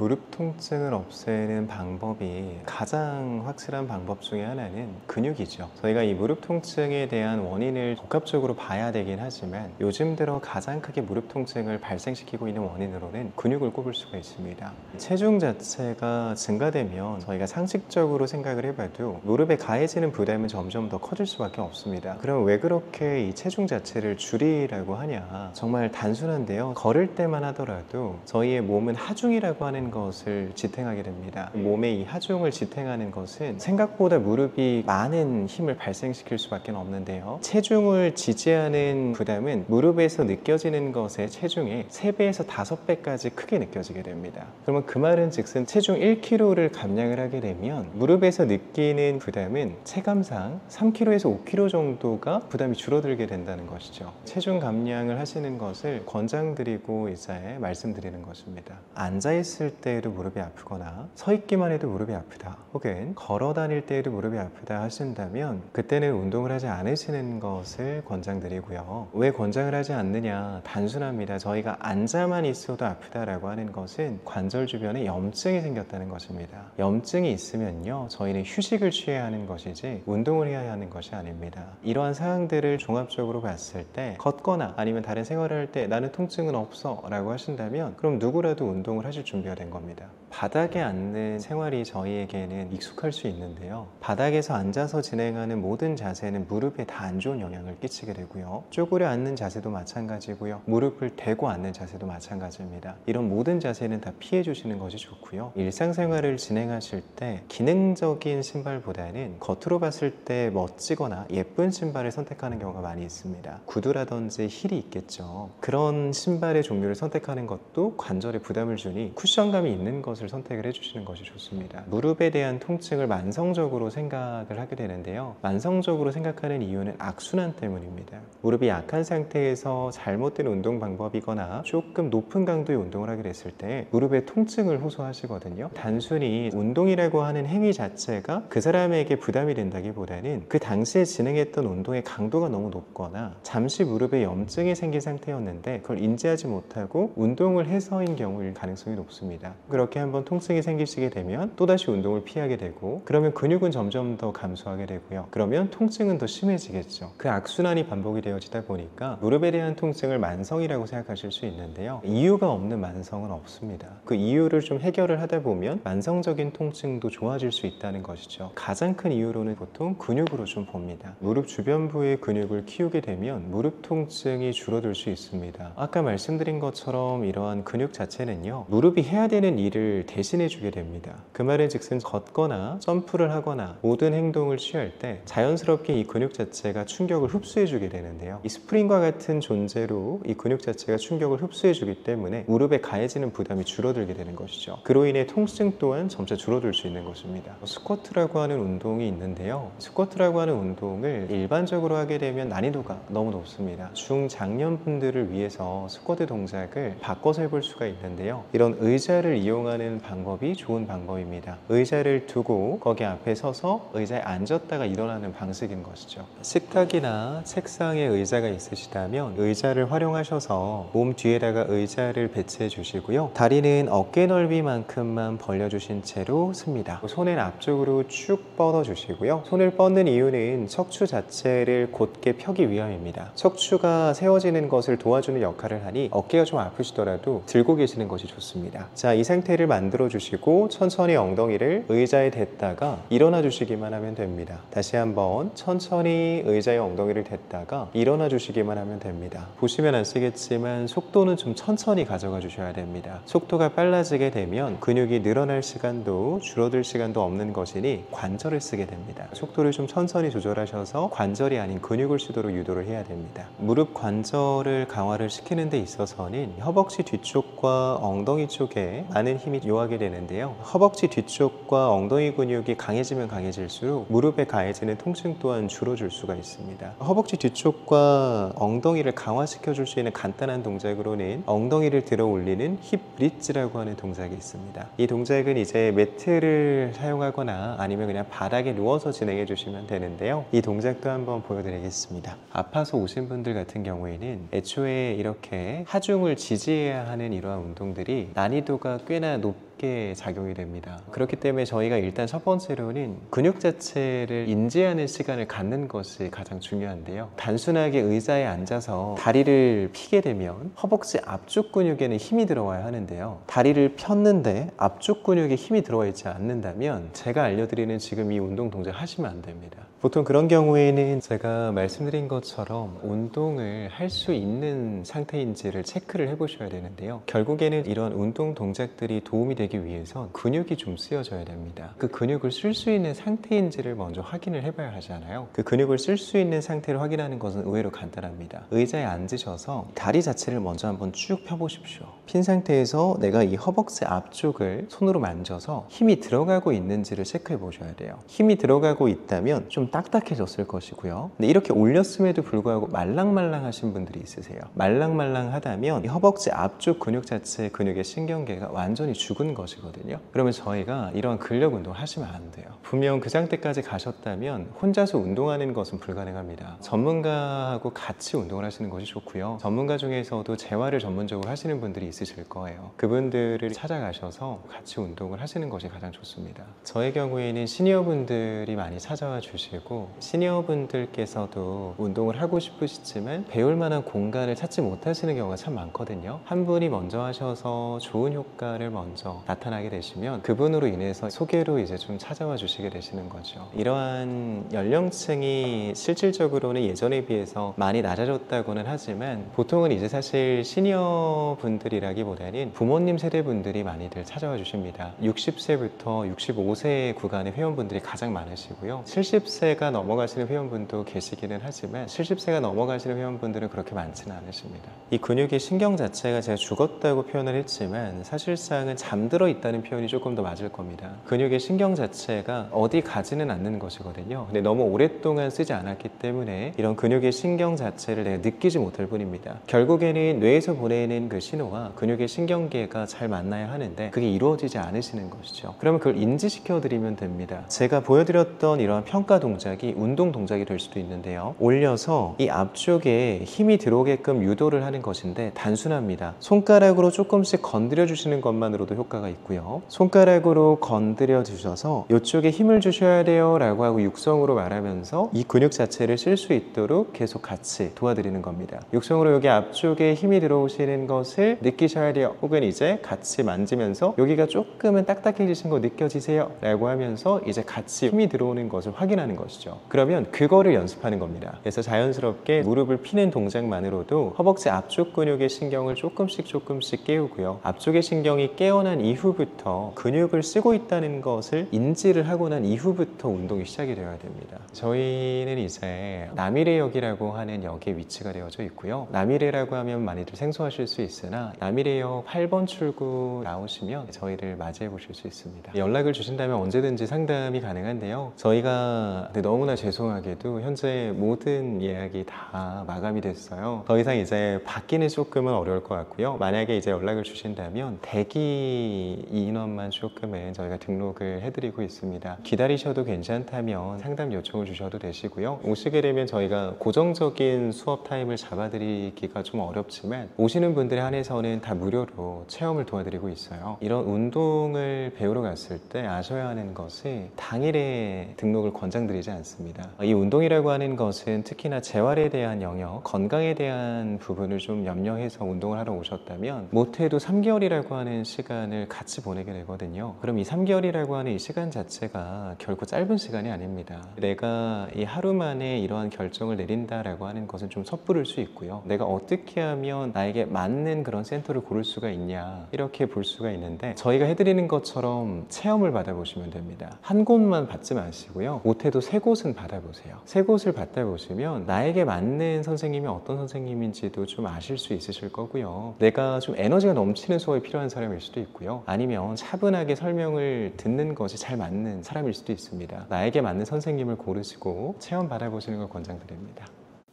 무릎 통증을 없애는 방법이 가장 확실한 방법 중에 하나는 근육이죠. 저희가 이 무릎 통증에 대한 원인을 복합적으로 봐야 되긴 하지만 요즘 들어 가장 크게 무릎 통증을 발생시키고 있는 원인으로는 근육을 꼽을 수가 있습니다. 체중 자체가 증가되면 저희가 상식적으로 생각을 해봐도 무릎에 가해지는 부담은 점점 더 커질 수밖에 없습니다. 그럼 왜 그렇게 이 체중 자체를 줄이라고 하냐? 정말 단순한데요. 걸을 때만 하더라도 저희의 몸은 하중이라고 하는 것을 지탱하게 됩니다. 몸의 이 하중을 지탱하는 것은 생각보다 무릎이 많은 힘을 발생시킬 수밖에 없는데요. 체중을 지지하는 부담은 무릎에서 느껴지는 것의 체중의 3배에서 5배까지 크게 느껴지게 됩니다. 그러면 그 말은 즉슨 체중 1kg를 감량을 하게 되면 무릎에서 느끼는 부담은 체감상 3kg에서 5kg 정도가 부담이 줄어들게 된다는 것이죠. 체중 감량을 하시는 것을 권장드리고 이제 말씀드리는 것입니다. 앉아있을 때에도 무릎이 아프거나 서 있기만 해도 무릎이 아프다, 혹은 걸어 다닐 때에도 무릎이 아프다 하신다면 그때는 운동을 하지 않으시는 것을 권장드리고요. 왜 권장을 하지 않느냐? 단순합니다. 저희가 앉아만 있어도 아프다라고 하는 것은 관절 주변에 염증이 생겼다는 것입니다. 염증이 있으면요, 저희는 휴식을 취해야 하는 것이지 운동을 해야 하는 것이 아닙니다. 이러한 사항들을 종합적으로 봤을 때 걷거나 아니면 다른 생활을 할 때 나는 통증은 없어 라고 하신다면 그럼 누구라도 운동을 하실 준비가 된 겁니다. 바닥에 앉는 생활이 저희에게는 익숙할 수 있는데요, 바닥에서 앉아서 진행하는 모든 자세는 무릎에 다 안 좋은 영향을 끼치게 되고요, 쪼그려 앉는 자세도 마찬가지고요, 무릎을 대고 앉는 자세도 마찬가지입니다. 이런 모든 자세는 다 피해 주시는 것이 좋고요, 일상생활을 진행하실 때 기능적인 신발보다는 겉으로 봤을 때 멋지거나 예쁜 신발을 선택하는 경우가 많이 있습니다. 구두라든지 힐이 있겠죠. 그런 신발의 종류를 선택하는 것도 관절에 부담을 주니 쿠션감이 있는 것을 선택을 해주시는 것이 좋습니다. 무릎에 대한 통증을 만성적으로 생각을 하게 되는데요, 만성적으로 생각하는 이유는 악순환 때문입니다. 무릎이 약한 상태에서 잘못된 운동 방법이거나 조금 높은 강도의 운동을 하게 됐을 때 무릎에 통증을 호소하시거든요. 단순히 운동이라고 하는 행위 자체가 그 사람에게 부담이 된다기보다는 그 당시에 진행했던 운동의 강도가 너무 높거나 잠시 무릎에 염증이 생긴 상태였는데 그걸 인지하지 못하고 운동을 해서인 경우일 가능성이 높습니다. 그렇게 한번 통증이 생기시게 되면 또다시 운동을 피하게 되고, 그러면 근육은 점점 더 감소하게 되고요, 그러면 통증은 더 심해지겠죠. 그 악순환이 반복이 되어지다 보니까 무릎에 대한 통증을 만성이라고 생각하실 수 있는데요, 이유가 없는 만성은 없습니다. 그 이유를 좀 해결을 하다 보면 만성적인 통증도 좋아질 수 있다는 것이죠. 가장 큰 이유로는 보통 근육으로 좀 봅니다. 무릎 주변부의 근육을 키우게 되면 무릎 통증이 줄어들 수 있습니다. 아까 말씀드린 것처럼 이러한 근육 자체는요, 무릎이 해야 되는 일을 대신해 주게 됩니다. 그 말은 즉슨 걷거나 점프를 하거나 모든 행동을 취할 때 자연스럽게 이 근육 자체가 충격을 흡수해 주게 되는데요, 이 스프링과 같은 존재로 이 근육 자체가 충격을 흡수해 주기 때문에 무릎에 가해지는 부담이 줄어들게 되는 것이죠. 그로 인해 통증 또한 점차 줄어들 수 있는 것입니다. 스쿼트라고 하는 운동이 있는데요, 스쿼트라고 하는 운동을 일반적으로 하게 되면 난이도가 너무 높습니다. 중장년분들을 위해서 스쿼트 동작을 바꿔서 해볼 수가 있는데요, 이런 의자를 이용하는 방법이 좋은 방법입니다. 의자를 두고 거기 앞에 서서 의자에 앉았다가 일어나는 방식인 것이죠. 식탁이나 책상에 의자가 있으시다면 의자를 활용하셔서 몸 뒤에다가 의자를 배치해 주시고요, 다리는 어깨 넓이만큼만 벌려주신 채로 씁니다. 손은 앞쪽으로 쭉 뻗어 주시고요, 손을 뻗는 이유는 척추 자체를 곧게 펴기 위함입니다. 척추가 세워지는 것을 도와주는 역할을 하니 어깨가 좀 아프시더라도 들고 계시는 것이 좋습니다. 자, 이 상태를 만들어 주시고 천천히 엉덩이를 의자에 댔다가 일어나 주시기만 하면 됩니다. 다시 한번 천천히 의자에 엉덩이를 댔다가 일어나 주시기만 하면 됩니다. 보시면 아시겠지만 속도는 좀 천천히 가져가 주셔야 됩니다. 속도가 빨라지게 되면 근육이 늘어날 시간도 줄어들 시간도 없는 것이니 관절을 쓰게 됩니다. 속도를 좀 천천히 조절하셔서 관절이 아닌 근육을 쓰도록 유도를 해야 됩니다. 무릎 관절을 강화를 시키는 데 있어서는 허벅지 뒤쪽과 엉덩이 쪽에 많은 힘이 요하게 되는데요, 허벅지 뒤쪽과 엉덩이 근육이 강해지면 강해질수록 무릎에 가해지는 통증 또한 줄어들 수가 있습니다. 허벅지 뒤쪽과 엉덩이를 강화시켜 줄 수 있는 간단한 동작으로는 엉덩이를 들어 올리는 힙 브릿지라고 하는 동작이 있습니다. 이 동작은 이제 매트를 사용하거나 아니면 그냥 바닥에 누워서 진행해 주시면 되는데요, 이 동작도 한번 보여드리겠습니다. 아파서 오신 분들 같은 경우에는 애초에 이렇게 하중을 지지해야 하는 이러한 운동들이 난이도가 효과가 꽤나 높게 작용이 됩니다. 그렇기 때문에 저희가 일단 첫 번째로는 근육 자체를 인지하는 시간을 갖는 것이 가장 중요한데요. 단순하게 의자에 앉아서 다리를 펴게 되면 허벅지 앞쪽 근육에는 힘이 들어와야 하는데요. 다리를 폈는데 앞쪽 근육에 힘이 들어와 있지 않는다면 제가 알려드리는 지금 이 운동 동작 하시면 안 됩니다. 보통 그런 경우에는 제가 말씀드린 것처럼 운동을 할 수 있는 상태인지를 체크를 해보셔야 되는데요. 결국에는 이런 운동 동작들이 도움이 되기 위해선 근육이 좀 쓰여져야 됩니다. 그 근육을 쓸 수 있는 상태인지를 먼저 확인을 해봐야 하잖아요. 그 근육을 쓸 수 있는 상태를 확인하는 것은 의외로 간단합니다. 의자에 앉으셔서 다리 자체를 먼저 한번 쭉 펴보십시오. 핀 상태에서 내가 이 허벅지 앞쪽을 손으로 만져서 힘이 들어가고 있는지를 체크해 보셔야 돼요. 힘이 들어가고 있다면 좀 딱딱해졌을 것이고요. 근데 이렇게 올렸음에도 불구하고 말랑말랑하신 분들이 있으세요. 말랑말랑하다면 이 허벅지 앞쪽 근육 자체 근육의 신경계가 완전히 죽은 것이거든요. 그러면 저희가 이런 근력 운동 하시면 안 돼요. 분명 그 상태까지 가셨다면 혼자서 운동하는 것은 불가능합니다. 전문가하고 같이 운동을 하시는 것이 좋고요. 전문가 중에서도 재활을 전문적으로 하시는 분들이 있으실 거예요. 그분들을 찾아가셔서 같이 운동을 하시는 것이 가장 좋습니다. 저의 경우에는 시니어분들이 많이 찾아와 주시고 시니어분들께서도 운동을 하고 싶으시지만 배울 만한 공간을 찾지 못하시는 경우가 참 많거든요. 한 분이 먼저 하셔서 좋은 효과를 먼저 나타나게 되시면 그분으로 인해서 소개로 이제 좀 찾아와 주시게 되시는 거죠. 이러한 연령층이 실질적으로는 예전에 비해서 많이 낮아졌다고는 하지만 보통은 이제 사실 시니어 분들이라기보다는 부모님 세대 분들이 많이들 찾아와 주십니다. 60세부터 65세 구간의 회원분들이 가장 많으시고요. 70세가 넘어가시는 회원분도 계시기는 하지만 70세가 넘어가시는 회원분들은 그렇게 많지는 않으십니다. 이 근육의 신경 자체가 제가 죽었다고 표현을 했지만 사실상은 잠들어 있다는 표현이 조금 더 맞을 겁니다. 근육의 신경 자체가 어디 가지는 않는 것이거든요. 근데 너무 오랫동안 쓰지 않았기 때문에 이런 근육의 신경 자체를 내가 느끼지 못할 뿐입니다. 결국에는 뇌에서 보내는 그 신호와 근육의 신경계가 잘 만나야 하는데 그게 이루어지지 않으시는 것이죠. 그러면 그걸 인지시켜 드리면 됩니다. 제가 보여드렸던 이러한 평가 동작이 운동 동작이 될 수도 있는데요. 올려서 이 앞쪽에 힘이 들어오게끔 유도를 하는 것인데 단순합니다. 손가락으로 조금씩 건드려 주시는 것만으로도 효과가 있고요. 손가락으로 건드려 주셔서 이쪽에 힘을 주셔야 돼요 라고 하고 육성으로 말하면서 이 근육 자체를 쓸 수 있도록 계속 같이 도와드리는 겁니다. 육성으로 여기 앞쪽에 힘이 들어오시는 것을 느끼셔야 돼요. 혹은 이제 같이 만지면서 여기가 조금은 딱딱해지신 거 느껴지세요 라고 하면서 이제 같이 힘이 들어오는 것을 확인하는 것이죠. 그러면 그거를 연습하는 겁니다. 그래서 자연스럽게 무릎을 피는 동작만으로도 허벅지 앞쪽 근육의 신경을 조금씩 깨우고요. 앞쪽의 신경이 깨어난 이후부터 근육을 쓰고 있다는 것을 인지를 하고 난 이후부터 운동이 시작이 되어야 됩니다. 저희는 이제 남이래역이라고 하는 역에 위치가 되어져 있고요. 남이래라고 하면 많이들 생소하실 수 있으나 남이래역 8번 출구 나오시면 저희를 맞이해 보실 수 있습니다. 연락을 주신다면 언제든지 상담이 가능한데요. 저희가 너무나 죄송하게도 현재 모든 예약이 다 마감이 됐어요. 더 이상 이제 받기는 조금은 어려울 것 같고요. 만약에 이제 연락을 주신다면 대기 인원만 조금은 저희가 등록을 해드리고 있습니다. 기다리셔도 괜찮다면 상담 요청을 주셔도 되시고요. 오시게 되면 저희가 고정적인 수업 타임을 잡아드리기가 좀 어렵지만 오시는 분들에 한해서는 다 무료로 체험을 도와드리고 있어요. 이런 운동을 배우러 갔을 때 아셔야 하는 것이 당일에 등록을 권장드리지 않습니다. 이 운동이라고 하는 것은 특히나 재활에 대한 영역, 건강에 대한 부분을 좀 염려해서 운동을 하러 오셨다면 못해도 3개월이라고 하는 시간을 같이 보내게 되거든요. 그럼 이 3개월이라고 하는 이 시간 자체가 결코 짧은 시간이 아닙니다. 내가 이 하루 만에 이러한 결정을 내린다라고 하는 것은 좀 섣부를 수 있고요. 내가 어떻게 하면 나에게 맞는 그런 센터를 고를 수가 있냐 이렇게 볼 수가 있는데 저희가 해드리는 것처럼 체험을 받아보시면 됩니다. 한 곳만 받지 마시고요. 못해도 3곳은 받아보세요. 3곳을 받아보시면 나에게 맞는 선생님이 어떤 선생님인지도 좀 아실 수 있으실 거고요. 내가 좀 에너지가 넘치는 수업이 필요한 사람일 수도 있고요. 아니면 차분하게 설명을 듣는 것이 잘 맞는 사람일 수도 있습니다. 나에게 맞는 선생님을 고르시고 체험 받아보시는 걸 권장드립니다.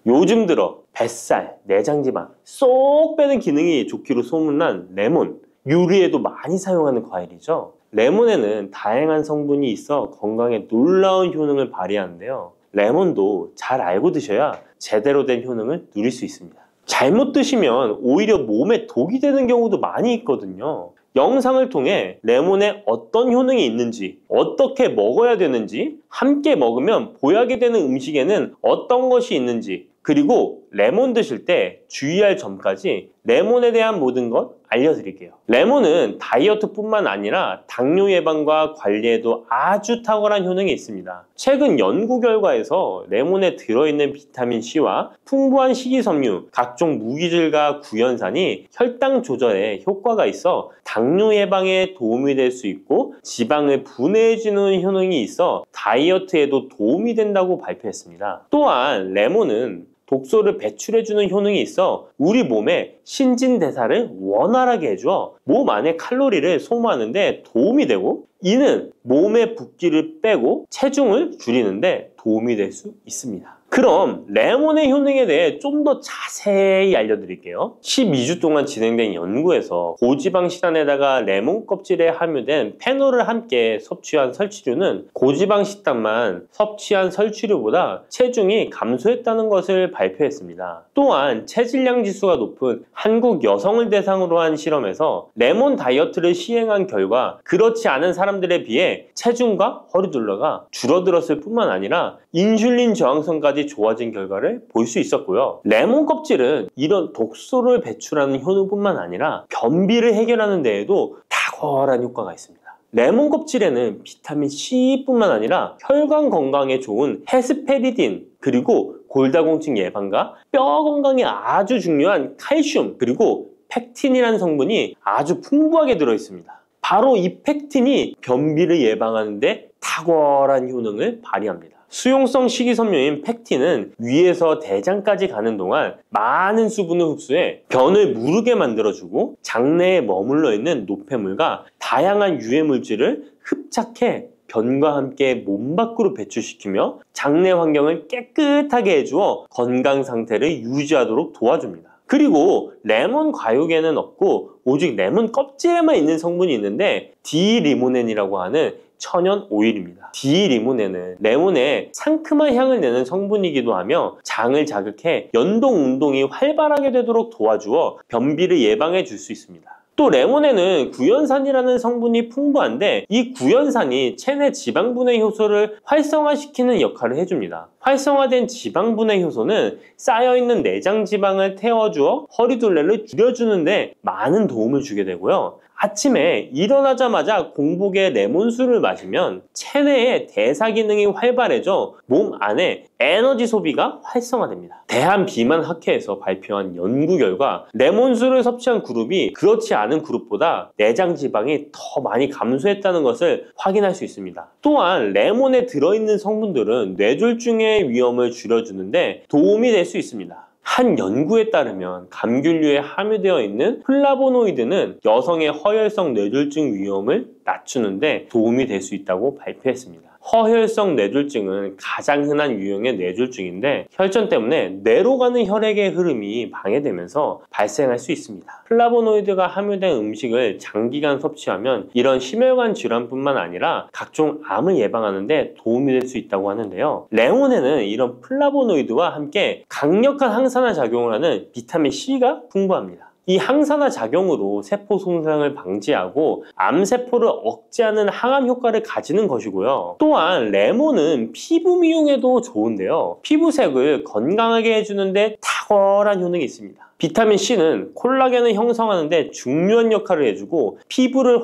요즘 들어 뱃살, 내장지방 쏙 빼는 기능이 좋기로 소문난 레몬, 요리에도 많이 사용하는 과일이죠. 레몬에는 다양한 성분이 있어 건강에 놀라운 효능을 발휘하는데요. 레몬도 잘 알고 드셔야 제대로 된 효능을 누릴 수 있습니다. 잘못 드시면 오히려 몸에 독이 되는 경우도 많이 있거든요. 영상을 통해 레몬에 어떤 효능이 있는지, 어떻게 먹어야 되는지, 함께 먹으면 보약이 되는 음식에는 어떤 것이 있는지, 그리고 레몬 드실 때 주의할 점까지 레몬에 대한 모든 것 알려드릴게요. 레몬은 다이어트뿐만 아니라 당뇨 예방과 관리에도 아주 탁월한 효능이 있습니다. 최근 연구 결과에서 레몬에 들어있는 비타민 C와 풍부한 식이섬유, 각종 무기질과 구연산이 혈당 조절에 효과가 있어 당뇨 예방에 도움이 될 수 있고 지방을 분해해주는 효능이 있어 다이어트에도 도움이 된다고 발표했습니다. 또한 레몬은 독소를 배출해주는 효능이 있어 우리 몸의 신진대사를 원활하게 해줘 몸 안에 칼로리를 소모하는데 도움이 되고, 이는 몸의 붓기를 빼고 체중을 줄이는데 도움이 될 수 있습니다. 그럼 레몬의 효능에 대해 좀 더 자세히 알려드릴게요. 12주 동안 진행된 연구에서 고지방 식단에다가 레몬 껍질에 함유된 페놀을 함께 섭취한 설치류는 고지방 식단만 섭취한 설치류보다 체중이 감소했다는 것을 발표했습니다. 또한 체질량 지수가 높은 한국 여성을 대상으로 한 실험에서 레몬 다이어트를 시행한 결과 그렇지 않은 사람들에 비해 체중과 허리둘러가 줄어들었을 뿐만 아니라 인슐린 저항성까지 좋아진 결과를 볼 수 있었고요. 레몬 껍질은 이런 독소를 배출하는 효능뿐만 아니라 변비를 해결하는 데에도 탁월한 효과가 있습니다. 레몬 껍질에는 비타민 C뿐만 아니라 혈관 건강에 좋은 헤스페리딘, 그리고 골다공증 예방과 뼈 건강에 아주 중요한 칼슘, 그리고 팩틴이라는 성분이 아주 풍부하게 들어있습니다. 바로 이 팩틴이 변비를 예방하는 데 탁월한 효능을 발휘합니다. 수용성 식이섬유인 팩틴은 위에서 대장까지 가는 동안 많은 수분을 흡수해 변을 무르게 만들어주고 장내에 머물러 있는 노폐물과 다양한 유해 물질을 흡착해 변과 함께 몸 밖으로 배출시키며 장내 환경을 깨끗하게 해주어 건강 상태를 유지하도록 도와줍니다. 그리고 레몬 과육에는 없고 오직 레몬 껍질에만 있는 성분이 있는데 디리모넨이라고 하는 천연 오일입니다. 디리모넨은 레몬의 상큼한 향을 내는 성분이기도 하며 장을 자극해 연동 운동이 활발하게 되도록 도와주어 변비를 예방해 줄 수 있습니다. 또 레몬에는 구연산이라는 성분이 풍부한데 이 구연산이 체내 지방분해 효소를 활성화시키는 역할을 해줍니다. 활성화된 지방분해 효소는 쌓여있는 내장 지방을 태워주어 허리둘레를 줄여주는데 많은 도움을 주게 되고요. 아침에 일어나자마자 공복에 레몬수를 마시면 체내의 대사 기능이 활발해져 몸 안에 에너지 소비가 활성화됩니다. 대한비만학회에서 발표한 연구 결과 레몬수를 섭취한 그룹이 그렇지 않은 그룹보다 내장 지방이 더 많이 감소했다는 것을 확인할 수 있습니다. 또한 레몬에 들어있는 성분들은 뇌졸중의 위험을 줄여주는데 도움이 될 수 있습니다. 한 연구에 따르면 감귤류에 함유되어 있는 플라보노이드는 여성의 허혈성 뇌졸중 위험을 낮추는데 도움이 될 수 있다고 발표했습니다. 허혈성 뇌졸중은 가장 흔한 유형의 뇌졸중인데 혈전 때문에 뇌로 가는 혈액의 흐름이 방해되면서 발생할 수 있습니다. 플라보노이드가 함유된 음식을 장기간 섭취하면 이런 심혈관 질환뿐만 아니라 각종 암을 예방하는 데 도움이 될 수 있다고 하는데요. 레몬에는 이런 플라보노이드와 함께 강력한 항산화 작용을 하는 비타민 C가 풍부합니다. 이 항산화 작용으로 세포 손상을 방지하고 암세포를 억제하는 항암 효과를 가지는 것이고요. 또한 레몬은 피부 미용에도 좋은데요. 피부색을 건강하게 해주는데 탁월한 효능이 있습니다. 비타민 C는 콜라겐을 형성하는 데 중요한 역할을 해주고 피부를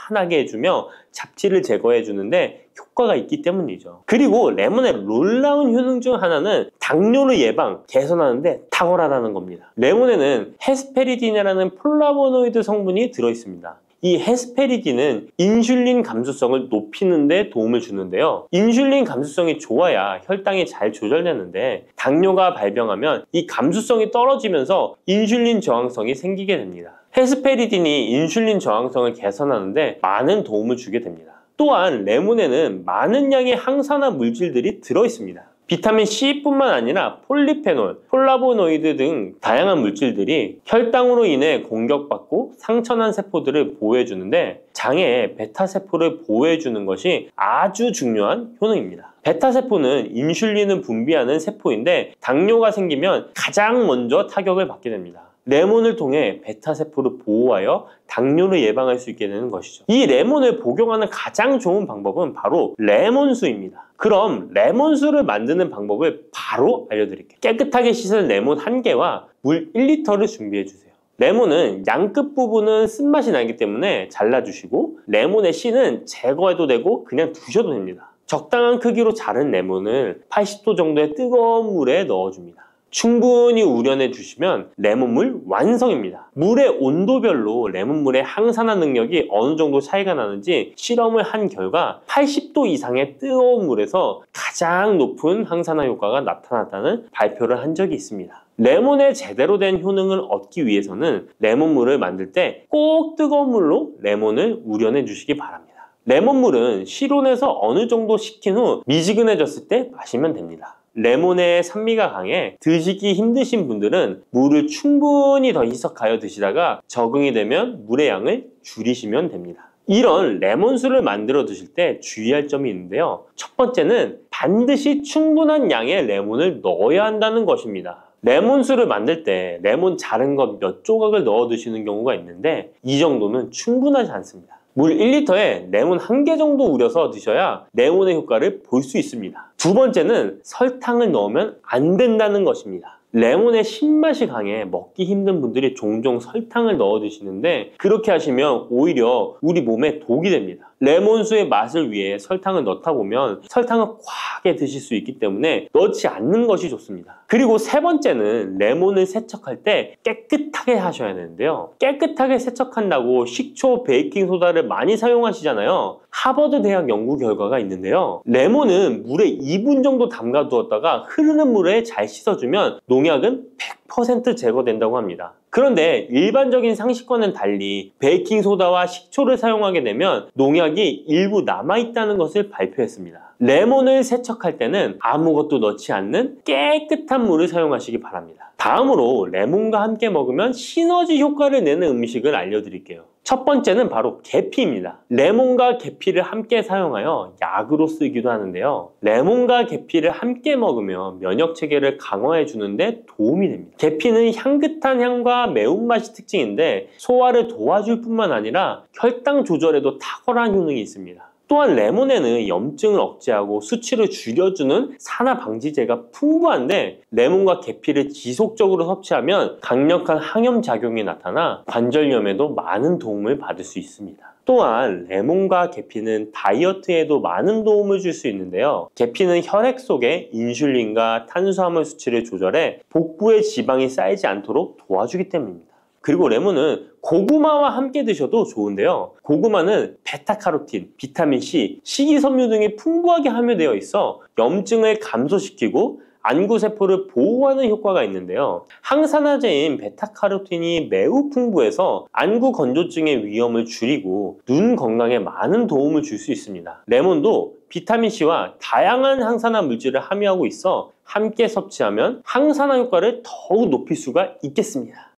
환하게 해주며 잡티를 제거해 주는데 효과가 있기 때문이죠. 그리고 레몬의 놀라운 효능 중 하나는 당뇨를 개선하는 데 탁월하다는 겁니다. 레몬에는 헤스페리딘이라는 플라보노이드 성분이 들어있습니다. 이 헤스페리딘은 인슐린 감수성을 높이는 데 도움을 주는데요. 인슐린 감수성이 좋아야 혈당이 잘 조절되는데 당뇨가 발병하면 이 감수성이 떨어지면서 인슐린 저항성이 생기게 됩니다. 헤스페리딘이 인슐린 저항성을 개선하는데 많은 도움을 주게 됩니다. 또한 레몬에는 많은 양의 항산화 물질들이 들어있습니다. 비타민 C뿐만 아니라 폴리페놀, 플라보노이드 등 다양한 물질들이 혈당으로 인해 공격받고 상처난 세포들을 보호해주는데 장에 베타세포를 보호해주는 것이 아주 중요한 효능입니다. 베타세포는 인슐린을 분비하는 세포인데 당뇨가 생기면 가장 먼저 타격을 받게 됩니다. 레몬을 통해 베타세포를 보호하여 당뇨를 예방할 수 있게 되는 것이죠. 이 레몬을 복용하는 가장 좋은 방법은 바로 레몬수입니다. 그럼 레몬수를 만드는 방법을 바로 알려드릴게요. 깨끗하게 씻은 레몬 1개와 물 1리터를 준비해주세요. 레몬은 양끝 부분은 쓴맛이 나기 때문에 잘라주시고 레몬의 씨는 제거해도 되고 그냥 두셔도 됩니다. 적당한 크기로 자른 레몬을 80도 정도의 뜨거운 물에 넣어줍니다. 충분히 우려내 주시면 레몬물 완성입니다. 물의 온도별로 레몬물의 항산화 능력이 어느 정도 차이가 나는지 실험을 한 결과 80도 이상의 뜨거운 물에서 가장 높은 항산화 효과가 나타났다는 발표를 한 적이 있습니다. 레몬의 제대로 된 효능을 얻기 위해서는 레몬물을 만들 때 꼭 뜨거운 물로 레몬을 우려내 주시기 바랍니다. 레몬물은 실온에서 어느 정도 식힌 후 미지근해졌을 때 마시면 됩니다. 레몬의 산미가 강해 드시기 힘드신 분들은 물을 충분히 더 희석하여 드시다가 적응이 되면 물의 양을 줄이시면 됩니다. 이런 레몬수를 만들어 드실 때 주의할 점이 있는데요. 첫 번째는 반드시 충분한 양의 레몬을 넣어야 한다는 것입니다. 레몬수를 만들 때 레몬 자른 것 몇 조각을 넣어 드시는 경우가 있는데 이 정도는 충분하지 않습니다. 물 1리터에 레몬 1개 정도 우려서 드셔야 레몬의 효과를 볼 수 있습니다. 두 번째는 설탕을 넣으면 안 된다는 것입니다. 레몬의 신맛이 강해 먹기 힘든 분들이 종종 설탕을 넣어 드시는데 그렇게 하시면 오히려 우리 몸에 독이 됩니다. 레몬수의 맛을 위해 설탕을 넣다 보면 설탕을 과하게 드실 수 있기 때문에 넣지 않는 것이 좋습니다. 그리고 세 번째는 레몬을 세척할 때 깨끗하게 하셔야 되는데요. 깨끗하게 세척한다고 식초, 베이킹소다를 많이 사용하시잖아요. 하버드 대학 연구 결과가 있는데요. 레몬은 물에 2분 정도 담가 두었다가 흐르는 물에 잘 씻어주면 농약은 100% 제거된다고 합니다. 그런데 일반적인 상식과는 달리 베이킹소다와 식초를 사용하게 되면 농약이 일부 남아있다는 것을 발표했습니다. 레몬을 세척할 때는 아무것도 넣지 않는 깨끗한 물을 사용하시기 바랍니다. 다음으로 레몬과 함께 먹으면 시너지 효과를 내는 음식을 알려드릴게요. 첫 번째는 바로 계피입니다. 레몬과 계피를 함께 사용하여 약으로 쓰기도 하는데요. 레몬과 계피를 함께 먹으면 면역 체계를 강화해 주는데 도움이 됩니다. 계피는 향긋한 향과 매운맛이 특징인데 소화를 도와줄 뿐만 아니라 혈당 조절에도 탁월한 효능이 있습니다. 또한 레몬에는 염증을 억제하고 수치를 줄여주는 산화 방지제가 풍부한데 레몬과 계피를 지속적으로 섭취하면 강력한 항염 작용이 나타나 관절염에도 많은 도움을 받을 수 있습니다. 또한 레몬과 계피는 다이어트에도 많은 도움을 줄 수 있는데요. 계피는 혈액 속에 인슐린과 탄수화물 수치를 조절해 복부의 지방이 쌓이지 않도록 도와주기 때문입니다. 그리고 레몬은 고구마와 함께 드셔도 좋은데요. 고구마는 베타카로틴, 비타민C, 식이섬유 등이 풍부하게 함유되어 있어 염증을 감소시키고 안구세포를 보호하는 효과가 있는데요. 항산화제인 베타카로틴이 매우 풍부해서 안구 건조증의 위험을 줄이고 눈 건강에 많은 도움을 줄 수 있습니다. 레몬도 비타민C와 다양한 항산화 물질을 함유하고 있어 함께 섭취하면 항산화 효과를 더욱 높일 수가 있겠습니다.